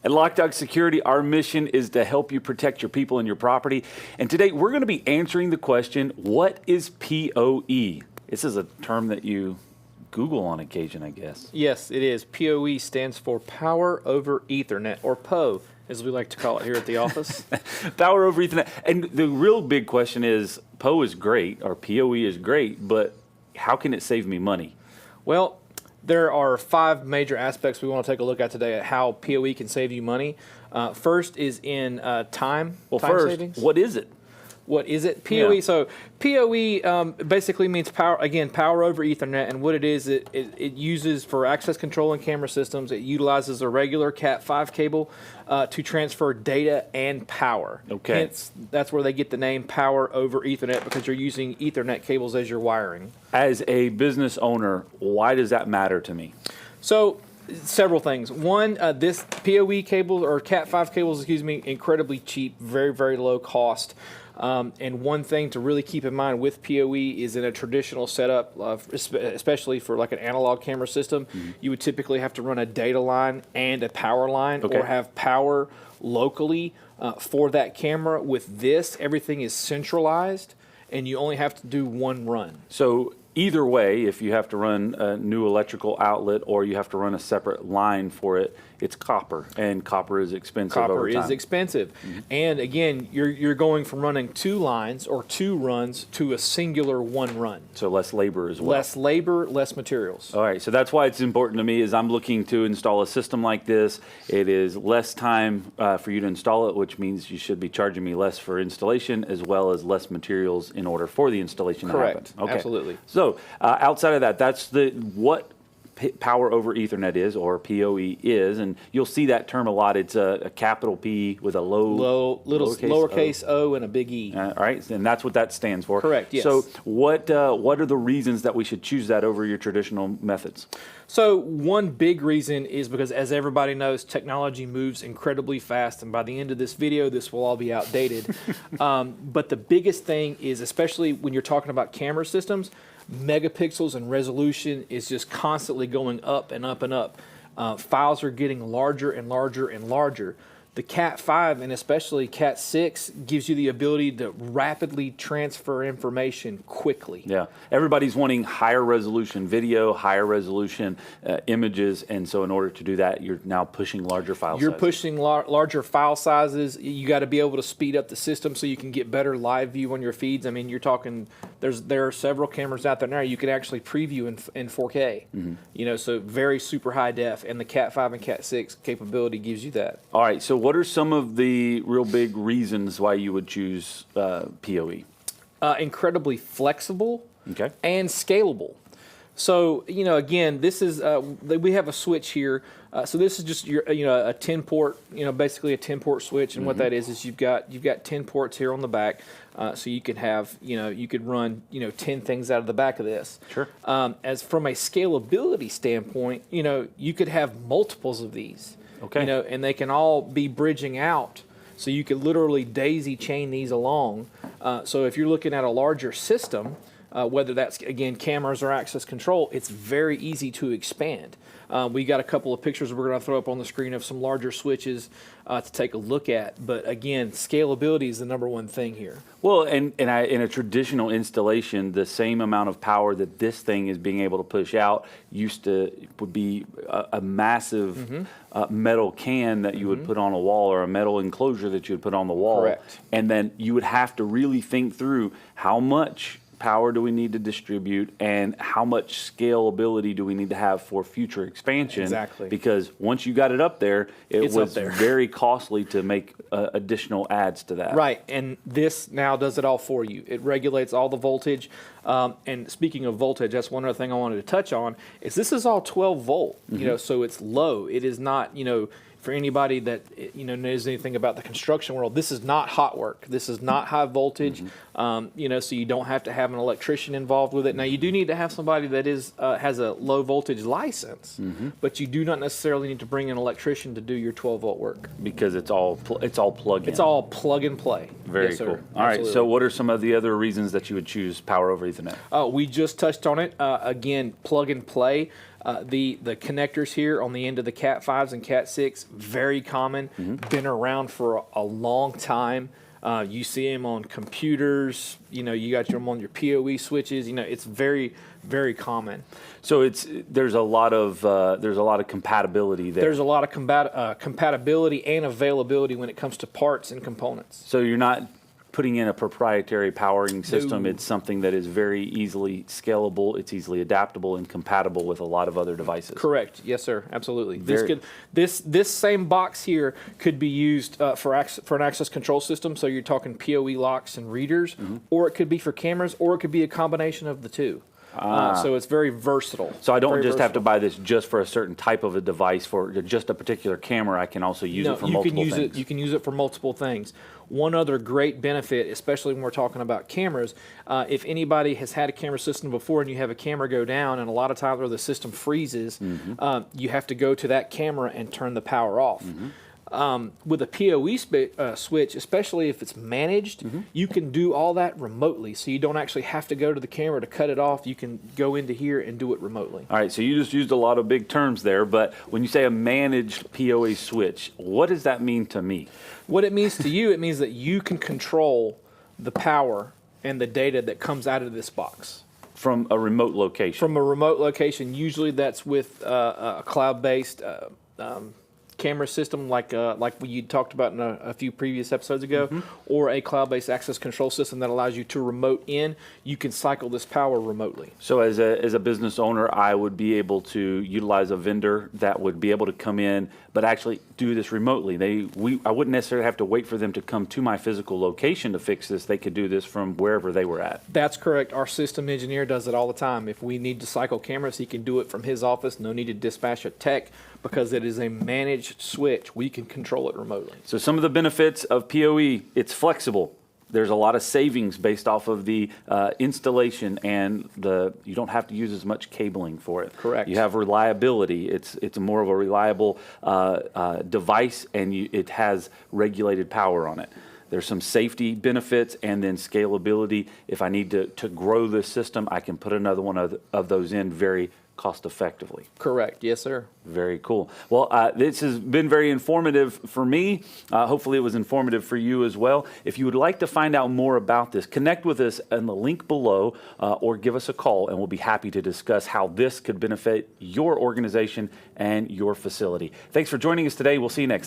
At Loc-Doc Security, our mission is to help you protect your people and your property. And today we're going to be answering the question, what is PoE? This is a term that you Google on occasion, I guess. Yes, it is. PoE stands for Power over Ethernet, or PoE, as we like to call it here at the office. Power over Ethernet. And the real big question is, PoE is great, or PoE is great, but how can it save me money? Well, there are 5 major aspects we want to take a look at today at how PoE can save you money. First is in time savings. What is it? What is it? PoE. Yeah. So PoE basically means power over Ethernet, and what it is, it uses for access control and camera systems. It utilizes a regular Cat5 cable to transfer data and power. Okay. Hence, that's where they get the name Power over Ethernet, because you're using Ethernet cables as your wiring. As a business owner, why does that matter to me? So, several things. One, this PoE cable, or Cat5 cables, excuse me, incredibly cheap, very, very low cost. And one thing to really keep in mind with PoE is in a traditional setup, especially for like an analog camera system, you would typically have to run a data line and a power line, or have power locally for that camera. With this, everything is centralized, and you only have to do one run. So either way, if you have to run a new electrical outlet or you have to run a separate line for it, it's copper, and copper is expensive over time. Copper is expensive. And again, you're going from running 2 lines or 2 runs to a singular 1 run. So less labor as well. Less labor, less materials. All right, so that's why it's important to me is I'm looking to install a system like this. It is less time for you to install it, which means you should be charging me less for installation, as well as less materials in order for the installation to happen. Correct, absolutely. So outside of that, that's what Power over Ethernet is, or PoE is, and you'll see that term a lot. It's a capital P with a lowercase o and a big E. All right, and that's what that stands for. Correct, yes. So what are the reasons that we should choose that over your traditional methods? So one big reason is because, as everybody knows, technology moves incredibly fast, and by the end of this video, this will all be outdated. But the biggest thing is, especially when you're talking about camera systems, megapixels and resolution is just constantly going up and up and up. Files are getting larger and larger and larger. The Cat5 and especially Cat6 gives you the ability to rapidly transfer information quickly. Yeah, everybody's wanting higher resolution video, higher resolution images, and so in order to do that, you're now pushing larger file sizes. You're pushing larger file sizes. You got to be able to speed up the system so you can get better live view on your feeds. I mean, you're talking, there are several cameras out there now you can actually preview in 4K. You know, so very super high def, and the Cat5 and Cat6 capability gives you that. All right, so what are some of the real big reasons why you would choose PoE? Incredibly flexible and scalable. So, you know, again, this is, we have a switch here. So this is just your, a 10-port, basically a 10-port switch. And what that is you've got 10 ports here on the back. So you could have, you could run, 10 things out of the back of this. Sure. As from a scalability standpoint, you could have multiples of these. Okay. And they can all be bridging out. So you could literally daisy chain these along. So if you're looking at a larger system, whether that's, again, cameras or access control, it's very easy to expand. We got a couple of pictures we're going to throw up on the screen of some larger switches to take a look at. But again, scalability is the #1 thing here. Well, and in a traditional installation, the same amount of power that this thing is being able to push out would be a massive metal can that you would put on a wall, or a metal enclosure that you would put on the wall. Correct. And then you would have to really think through how much power do we need to distribute, and how much scalability do we need to have for future expansion? Exactly. Because once you got it up there, it was very costly to make additional adds to that. Right, and this now does it all for you. It regulates all the voltage. And speaking of voltage, that's one other thing I wanted to touch on, is this is all 12 volt, so it's low. It is not, for anybody that knows anything about the construction world, this is not hot work. This is not high voltage. So you don't have to have an electrician involved with it. Now, you do need to have somebody that has a low voltage license, but you do not necessarily need to bring an electrician to do your 12 volt work, because it's all plug-in. It's all plug and play. Very cool. All right. So, what are some of the other reasons that you would choose Power over Ethernet? We just touched on it. Again, plug and play. The connectors here on the end of the Cat 5s and Cat 6, very common, been around for a long time. You see them on computers, you got them on your PoE switches, it's very, very common. So there's a lot of compatibility there. There's a lot of compatibility and availability when it comes to parts and components. So you're not putting in a proprietary powering system. No. It's something that is very easily scalable, it's easily adaptable and compatible with a lot of other devices. Correct. Yes, sir. Absolutely. Very- This same box here could be used for an access control system. So you're talking PoE locks and readers, or it could be for cameras, or it could be a combination of the two. So it's very versatile. So I don't Very just have to versatile. buy this just for a certain type of a device for just a particular camera. I can also use it for multiple things. You can use it for multiple things. One other great benefit, especially when we're talking about cameras, if anybody has had a camera system before and you have a camera go down, and a lot of times where the system freezes, you have to go to that camera and turn the power off. With a PoE switch, especially if it's managed, you can do all that remotely. So you don't actually have to go to the camera to cut it off. You can go into here and do it remotely. All right, so you just used a lot of big terms there, but when you say a managed PoE switch, what does that mean to me? What it means to you, it means that you can control the power and the data that comes out of this box. From a remote location? From a remote location, usually that's with a cloud-based camera system like you talked about in a few previous episodes ago, or a cloud-based access control system that allows you to remote in. You can cycle this power remotely. So as a business owner, I would be able to utilize a vendor that would be able to come in, but actually do this remotely. I wouldn't necessarily have to wait for them to come to my physical location to fix this. They could do this from wherever they were at. That's correct. Our system engineer does it all the time. If we need to cycle cameras, he can do it from his office. No need to dispatch a tech, because it is a managed switch. We can control it remotely. So some of the benefits of PoE, it's flexible. There's a lot of savings based off of the installation, and you don't have to use as much cabling for it. Correct. You have reliability. It's more of a reliable device, and it has regulated power on it. There's some safety benefits and then scalability. If I need to grow this system, I can put another one of those in very cost effectively. Correct. Yes, sir. Very cool. Well, this has been very informative for me. Hopefully it was informative for you as well. If you would like to find out more about this, connect with us in the link below, or give us a call, and we'll be happy to discuss how this could benefit your organization and your facility. Thanks for joining us today. We'll see you next time.